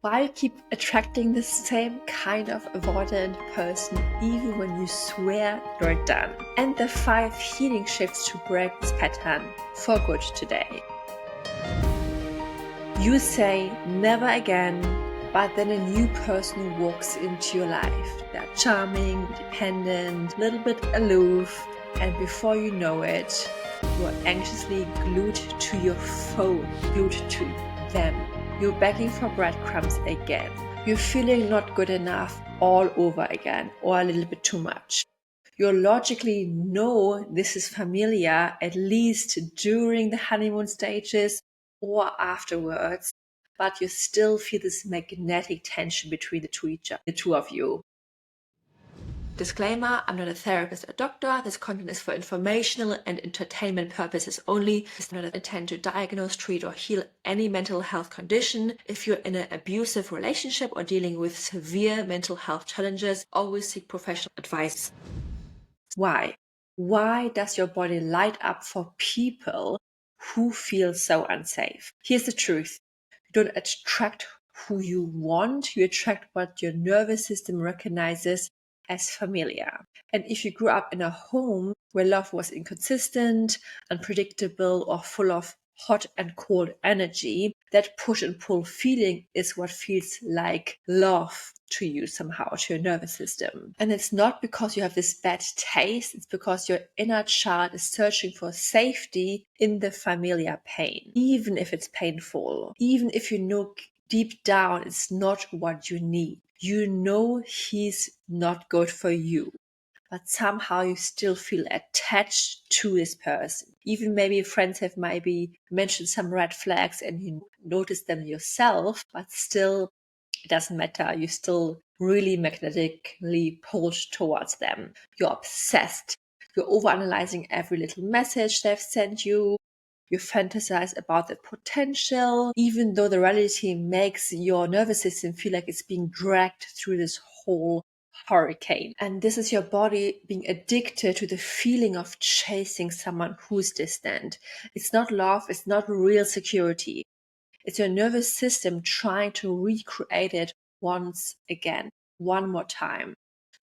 Why you keep attracting the same kind of avoidant person even when you swear you're done? And the 5 healing shifts to break this pattern for good today. You say never again, but then a new person walks into your life. They're charming, independent, a little bit aloof, and before you know it, you're anxiously glued to your phone, glued to them. You're begging for breadcrumbs again. You're feeling not good enough all over again, or a little bit too much. You logically know this is familiar, at least during the honeymoon stages or afterwards, but you still feel this magnetic tension between the two of you. Disclaimer, I'm not a therapist or doctor. This content is for informational and entertainment purposes only. It's not intended to diagnose, treat, or heal any mental health condition. If you're in an abusive relationship or dealing with severe mental health challenges, always seek professional advice. Why? Why does your body light up for people who feel so unsafe? Here's the truth. You don't attract who you want. You attract what your nervous system recognizes as familiar. And if you grew up in a home where love was inconsistent, unpredictable, or full of hot and cold energy, that push and pull feeling is what feels like love to you somehow, to your nervous system. And it's not because you have this bad taste, it's because your inner child is searching for safety in the familiar pain, even if it's painful, even if you know deep down it's not what you need. You know he's not good for you, but somehow you still feel attached to this person. Even maybe friends have maybe mentioned some red flags and you notice them yourself, but still it doesn't matter. You still really magnetically pulled towards them. You're obsessed. You're overanalyzing every little message they've sent you. You fantasize about the potential, even though the reality makes your nervous system feel like it's being dragged through this whole hurricane. And this is your body being addicted to the feeling of chasing someone who's distant. It's not love, it's not real security. It's your nervous system trying to recreate it once again, one more time.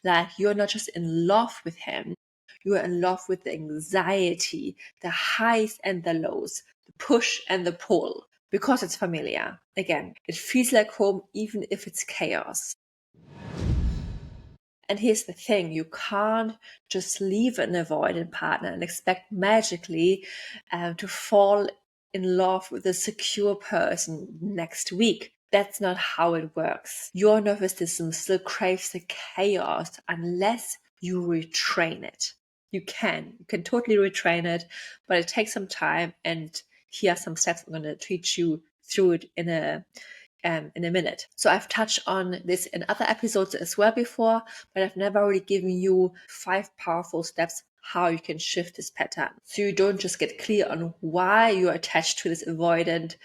Like you're not just in love with him, you are in love with the anxiety, the highs and the lows, the push and the pull, because it's familiar. Again, it feels like home even if it's chaos. And here's the thing, you can't just leave an avoidant partner and expect magically to fall in love with a secure person next week. That's not how it works. Your nervous system still craves the chaos unless you retrain it. You can totally retrain it, but it takes some time. And here are some steps I'm going to teach you through it in a minute. So I've touched on this in other episodes as well before, but I've never really given you 5 powerful steps how you can shift this pattern. So you don't just get clear on why you're attached to this avoidant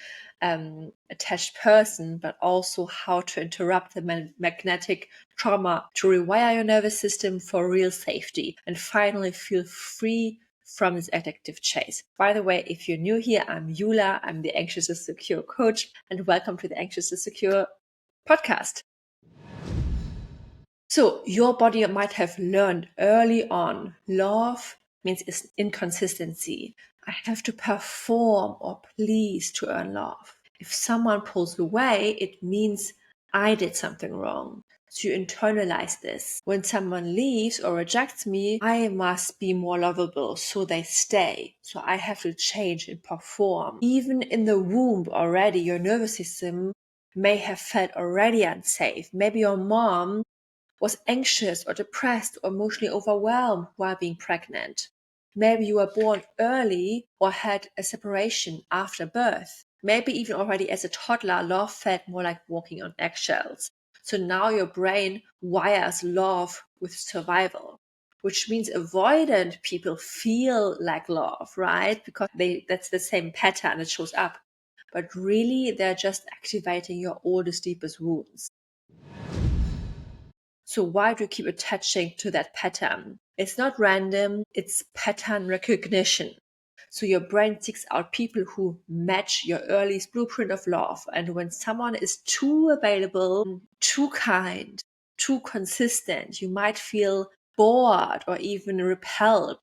attached person, but also how to interrupt the magnetic trauma to rewire your nervous system for real safety and finally feel free from this addictive chase. By the way, if you're new here, I'm Yula. I'm the Anxious to Secure coach, and welcome to the Anxious to Secure podcast. So your body might have learned early on, love means it's inconsistency. I have to perform or please to earn love. If someone pulls away, it means I did something wrong. So you internalize this. When someone leaves or rejects me, I must be more lovable, so they stay. So I have to change and perform. Even in the womb already, your nervous system may have felt already unsafe. Maybe your mom was anxious or depressed or emotionally overwhelmed while being pregnant. Maybe you were born early or had a separation after birth. Maybe even already as a toddler, love felt more like walking on eggshells. So now your brain wires love with survival, which means avoidant people feel like love, right? Because that's the same pattern that shows up. But really, they're just activating your oldest, deepest wounds. So why do you keep attaching to that pattern? It's not random, it's pattern recognition. So your brain seeks out people who match your earliest blueprint of love. And when someone is too available, too kind, too consistent, you might feel bored or even repelled.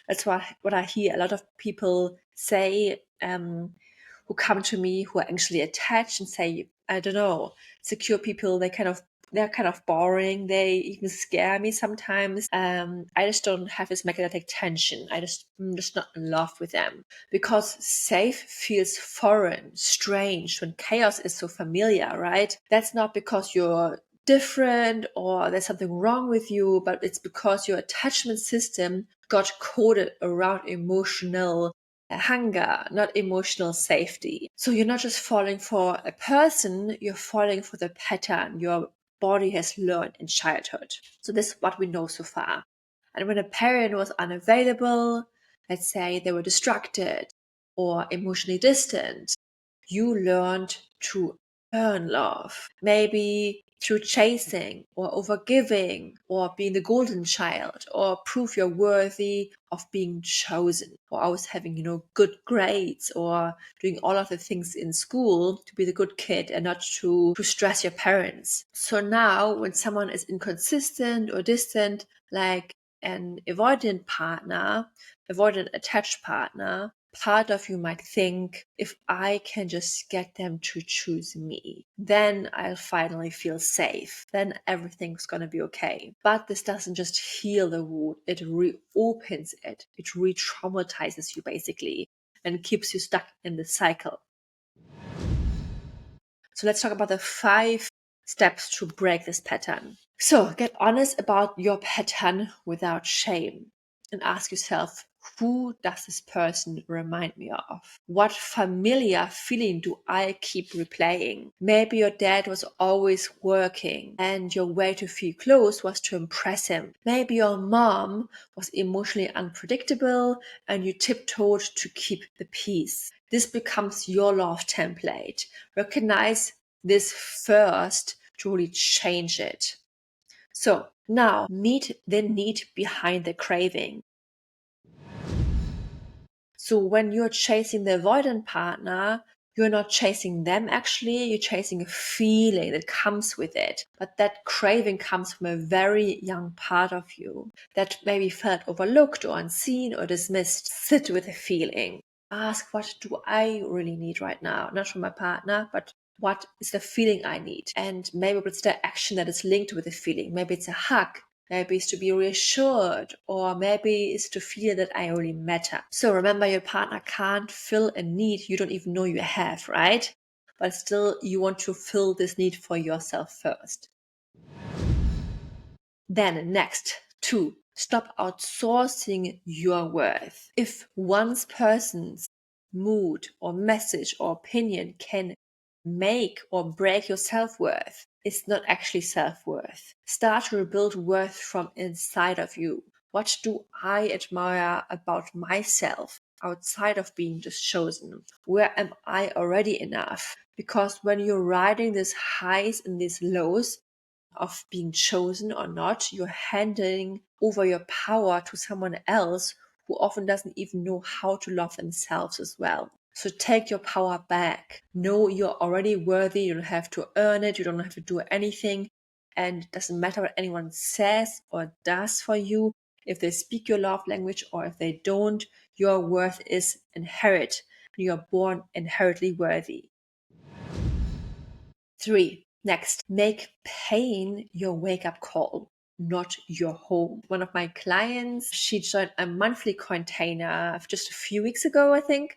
That's what I hear a lot of people say, who come to me who are anxially attached and say, I don't know, secure people, they're kind of boring. They even scare me sometimes. I just don't have this magnetic tension. I'm just not in love with them, because safe feels foreign, strange when chaos is so familiar, right? That's not because you're different or there's something wrong with you, but it's because your attachment system got coded around emotional hunger, not emotional safety. So you're not just falling for a person, you're falling for the pattern your body has learned in childhood. So this is what we know so far. And when a parent was unavailable, let's say they were distracted or emotionally distant, you learned to earn love. Maybe through chasing or overgiving or being the golden child, or prove you're worthy of being chosen, or always having, good grades, or doing all of the things in school to be the good kid and not to stress your parents. So now when someone is inconsistent or distant, like an avoidant attached partner, part of you might think, if I can just get them to choose me, then I'll finally feel safe. Then everything's gonna be okay. But this doesn't just heal the wound, it reopens it. It re-traumatizes you basically and keeps you stuck in the cycle. So let's talk about the 5 steps to break this pattern. So get honest about your pattern without shame and ask yourself, who does this person remind me of? What familiar feeling do I keep replaying? Maybe your dad was always working and your way to feel close was to impress him. Maybe your mom was emotionally unpredictable and you tiptoed to keep the peace. This becomes your love template. Recognize this first to really change it. So now meet the need behind the craving. So when you're chasing the avoidant partner, you're not chasing them actually, you're chasing a feeling that comes with it. But that craving comes from a very young part of you that maybe felt overlooked or unseen or dismissed. Sit with the feeling. Ask, what do I really need right now? Not from my partner, but what is the feeling I need? And maybe it's the action that is linked with the feeling. Maybe it's a hug. Maybe it's to be reassured, or maybe it's to feel that I really matter. So remember, your partner can't fill a need you don't even know you have, right? But still, you want to fill this need for yourself first. Then next, 2, stop outsourcing your worth. If one person's mood or message or opinion can make or break your self-worth, it's not actually self-worth. Start to rebuild worth from inside of you. What do I admire about myself outside of being just chosen? Where am I already enough? Because when you're riding these highs and these lows of being chosen or not, you're handing over your power to someone else who often doesn't even know how to love themselves as well. So take your power back. Know you're already worthy. You don't have to earn it. You don't have to do anything. And it doesn't matter what anyone says or does for you. If they speak your love language or if they don't, your worth is inherent. You are born inherently worthy. 3. Next, make pain your wake-up call, not your home. One of my clients, she joined a monthly container just a few weeks ago, I think.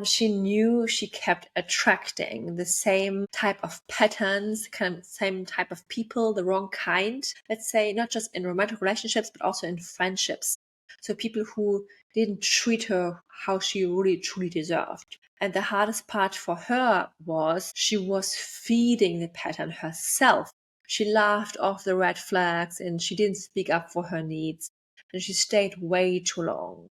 She knew she kept attracting the same type of patterns, kind of same type of people, the wrong kind. Let's say not just in romantic relationships, but also in friendships. So people who didn't treat her how she really truly deserved. And the hardest part for her was she was feeding the pattern herself. She laughed off the red flags and she didn't speak up for her needs. And she stayed way too long.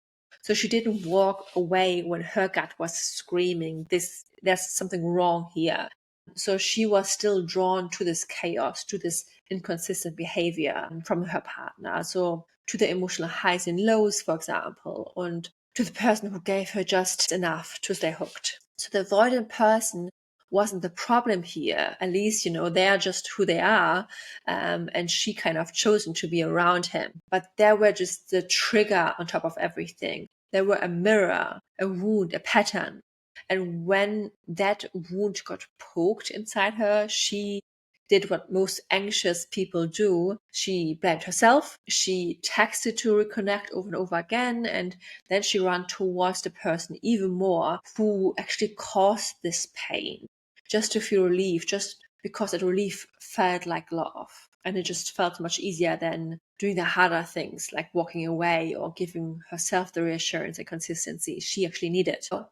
So she didn't walk away when her gut was screaming, there's something wrong here. So she was still drawn to this chaos, to this inconsistent behavior from her partner. So to the emotional highs and lows, for example, and to the person who gave her just enough to stay hooked. So the avoidant person wasn't the problem here. At least, they are just who they are. And she kind of chosen to be around him. But they were just the trigger on top of everything. They were a mirror, a wound, a pattern. And when that wound got poked inside her, she did what most anxious people do. She blamed herself. She texted to reconnect over and over again. And then she ran towards the person even more who actually caused this pain, just to feel relief, just because that relief felt like love. And it just felt much easier than doing the harder things like walking away or giving herself the reassurance and consistency she actually needed. So,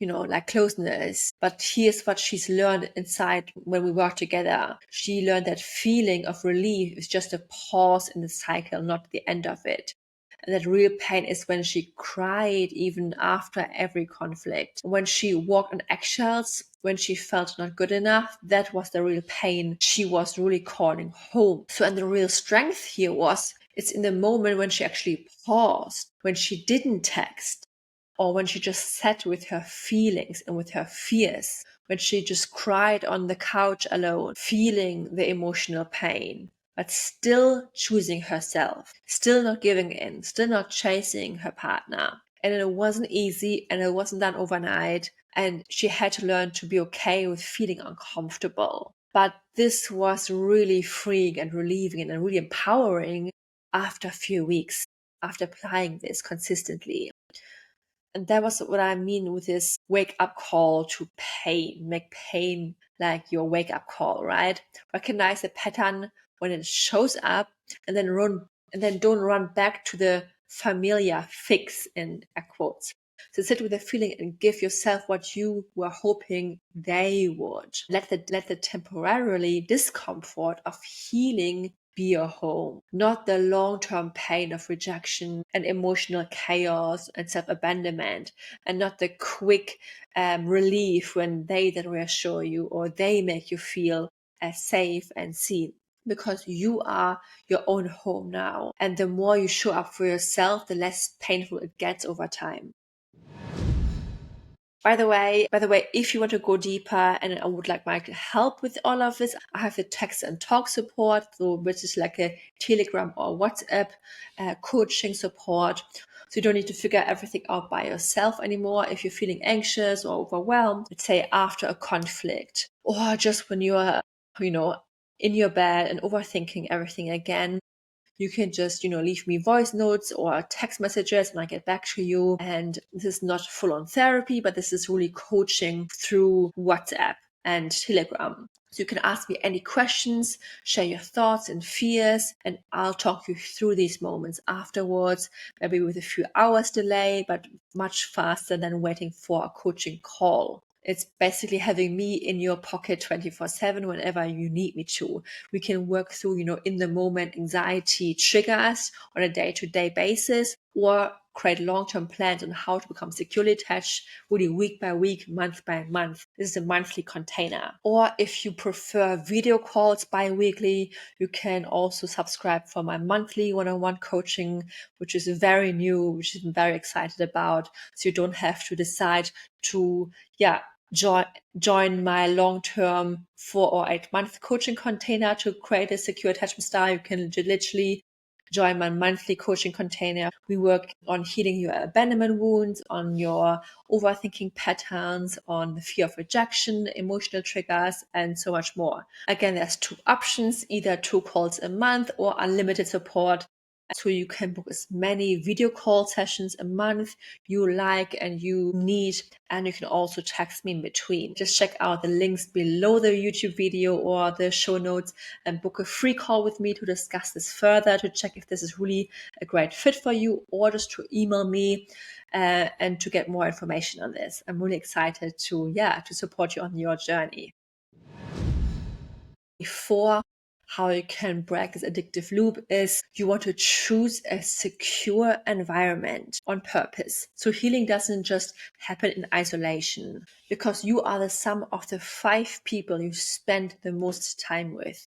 like closeness. But here's what she's learned inside when we work together. She learned that feeling of relief is just a pause in the cycle, not the end of it. And that real pain is when she cried even after every conflict. When she walked on eggshells, when she felt not good enough, that was the real pain she was really calling home. So, and the real strength here it's in the moment when she actually paused, when she didn't text, or when she just sat with her feelings and with her fears, when she just cried on the couch alone, feeling the emotional pain, but still choosing herself, still not giving in, still not chasing her partner. And it wasn't easy and it wasn't done overnight. And she had to learn to be okay with feeling uncomfortable. But this was really freeing and relieving and really empowering after a few weeks, after applying this consistently. And that was what I mean with this wake up call to pain. Make pain like your wake up call, right? Recognize the pattern when it shows up and then don't run back to the familiar fix in air quotes. So sit with the feeling and give yourself what you were hoping they would. Let the temporarily discomfort of healing be your home, not the long-term pain of rejection and emotional chaos and self-abandonment, and not the quick relief when they then reassure you or they make you feel safe and seen. Because you are your own home now. And the more you show up for yourself, the less painful it gets over time. By the way, if you want to go deeper and I would like my help with all of this, I have the text and talk support, which is like a Telegram or WhatsApp coaching support. So you don't need to figure everything out by yourself anymore. If you're feeling anxious or overwhelmed, let's say after a conflict, or just when you're, in your bed and overthinking everything again, you can just, leave me voice notes or text messages and I get back to you. And this is not full on therapy, but this is really coaching through WhatsApp and Telegram. So you can ask me any questions, share your thoughts and fears, and I'll talk you through these moments afterwards, maybe with a few hours delay, but much faster than waiting for a coaching call. It's basically having me in your pocket 24/7 whenever you need me to. We can work through, in the moment anxiety triggers on a day-to-day basis, or create long-term plans on how to become securely attached, really week by week, month by month. This is a monthly container. Or if you prefer video calls bi-weekly, you can also subscribe for my monthly one-on-one coaching, which is very new, which I'm very excited about. So you don't have to decide to, join my long-term 4 or 8 month coaching container to create a secure attachment style. You can literally join my monthly coaching container. We work on healing your abandonment wounds, on your overthinking patterns, on the fear of rejection, emotional triggers, and so much more. Again, there's 2 options, either 2 calls a month or unlimited support. So you can book as many video call sessions a month you like and you need, and you can also text me in between. Just check out the links below the YouTube video or the show notes and book a free call with me to discuss this further, to check if this is really a great fit for you, or just to email me and to get more information on this. I'm really excited to support you on your journey. Before, how you can break this addictive loop is you want to choose a secure environment on purpose. So healing doesn't just happen in isolation, because you are the sum of the 5 people you spend the most time with.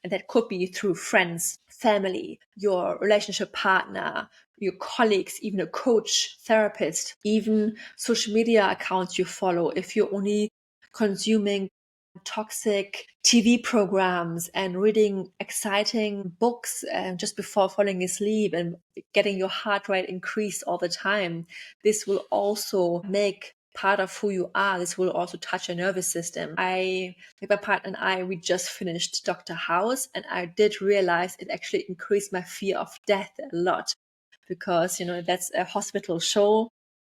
And that could be through friends, family, your relationship partner, your colleagues, even a coach, therapist, even social media accounts you follow. If you're only consuming toxic TV programs and reading exciting books just before falling asleep and getting your heart rate increased all the time, this will also make part of who you are. This will also touch your nervous system. My partner and I, we just finished Dr. House, and I did realize it actually increased my fear of death a lot, because that's a hospital show.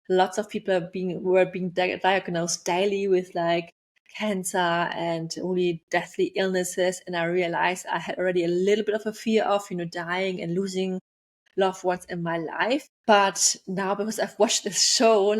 Lots of people were being diagnosed daily with like cancer and really deathly illnesses, and I realized I had already a little bit of a fear of dying and losing loved ones in my life. But now, because I've watched this show,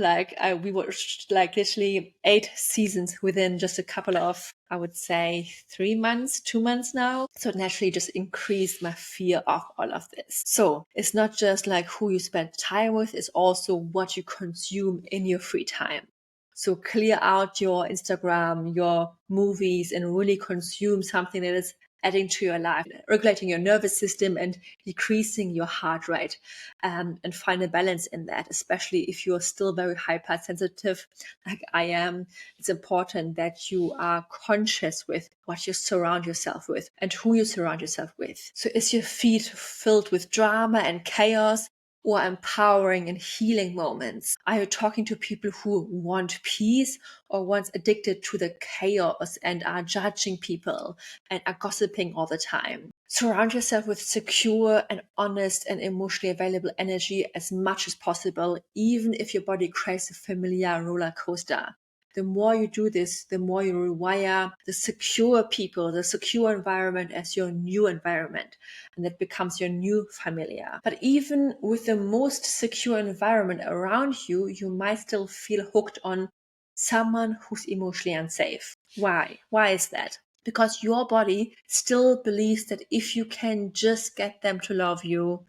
we watched like literally 8 seasons within just a couple of, I would say, 2 months now. So it naturally just increased my fear of all of this. So it's not just like who you spend time with, it's also what you consume in your free time. So clear out your Instagram, your movies, and really consume something that is adding to your life, regulating your nervous system and decreasing your heart rate, and find a balance in that, especially if you're still very hypersensitive like I am. It's important that you are conscious with what you surround yourself with and who you surround yourself with. So is your feed filled with drama and chaos, or empowering and healing moments? Are you talking to people who want peace, or once addicted to the chaos and are judging people and are gossiping all the time? Surround yourself with secure and honest and emotionally available energy as much as possible, even if your body craves a familiar roller coaster. The more you do this, the more you rewire the secure people, the secure environment as your new environment, and that becomes your new familiar. But even with the most secure environment around you, you might still feel hooked on someone who's emotionally unsafe. Why? Why is that? Because your body still believes that if you can just get them to love you,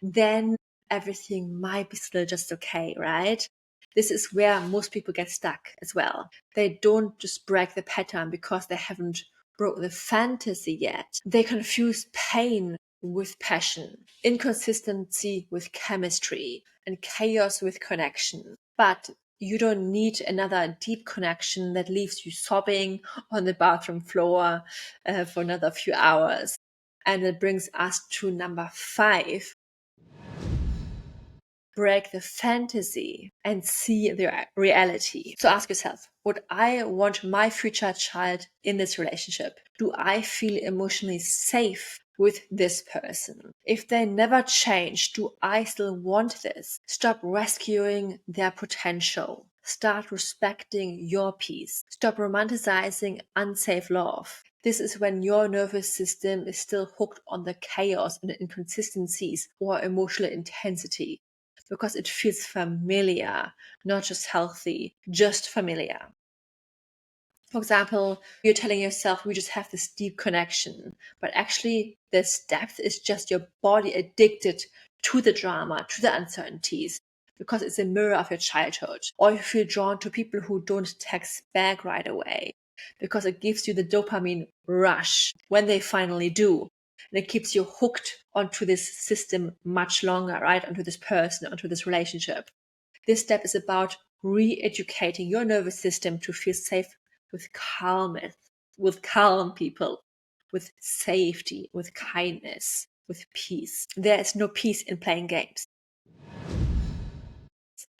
then everything might be still just okay, right? This is where most people get stuck as well. They don't just break the pattern because they haven't broke the fantasy yet. They confuse pain with passion, inconsistency with chemistry, and chaos with connection. But you don't need another deep connection that leaves you sobbing on the bathroom floor for another few hours. And it brings us to number 5. Break the fantasy and see the reality. So ask yourself, would I want my future child in this relationship? Do I feel emotionally safe with this person? If they never change, do I still want this? Stop rescuing their potential. Start respecting your peace. Stop romanticizing unsafe love. This is when your nervous system is still hooked on the chaos and the inconsistencies or emotional intensity, because it feels familiar, not just healthy, just familiar. For example, you're telling yourself, we just have this deep connection, but actually this depth is just your body addicted to the drama, to the uncertainties, because it's a mirror of your childhood. Or you feel drawn to people who don't text back right away, because it gives you the dopamine rush when they finally do. And it keeps you hooked onto this system much longer, right? Onto this person, onto this relationship. This step is about re-educating your nervous system to feel safe with calmness, with calm people, with safety, with kindness, with peace. There is no peace in playing games.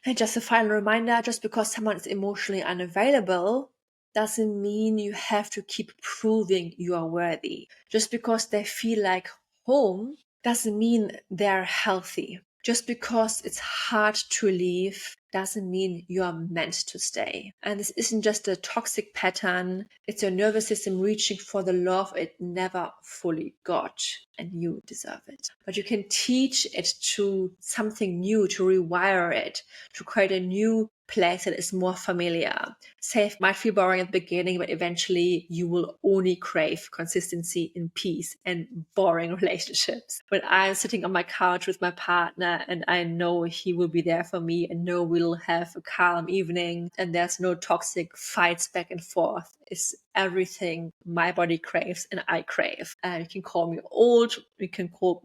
And just a final reminder, just because someone is emotionally unavailable doesn't mean you have to keep proving you are worthy. Just because they feel like home doesn't mean they're healthy. Just because it's hard to leave doesn't mean you are meant to stay. And this isn't just a toxic pattern, it's your nervous system reaching for the love it never fully got, and you deserve it. But you can teach it to something new, to rewire it, to create a new place that is more familiar. Safe might feel boring at the beginning, but eventually you will only crave consistency in peace and boring relationships. When I'm sitting on my couch with my partner and I know he will be there for me and know we'll have a calm evening and there's no toxic fights back and forth is everything my body craves and I crave. You can call me old, you can call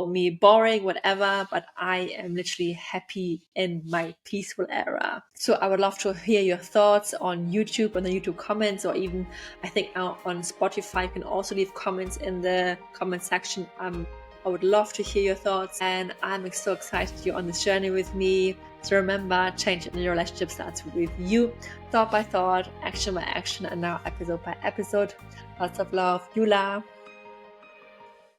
me boring, whatever, but I am literally happy in my peaceful era. So I would love to hear your thoughts on YouTube, on the YouTube comments, or even I think now on Spotify you can also leave comments in the comment section. I would love to hear your thoughts, and I'm so excited you're on this journey with me. So remember, change in your relationship starts with you, thought by thought, action by action, and now episode by episode. Lots of love, Yula.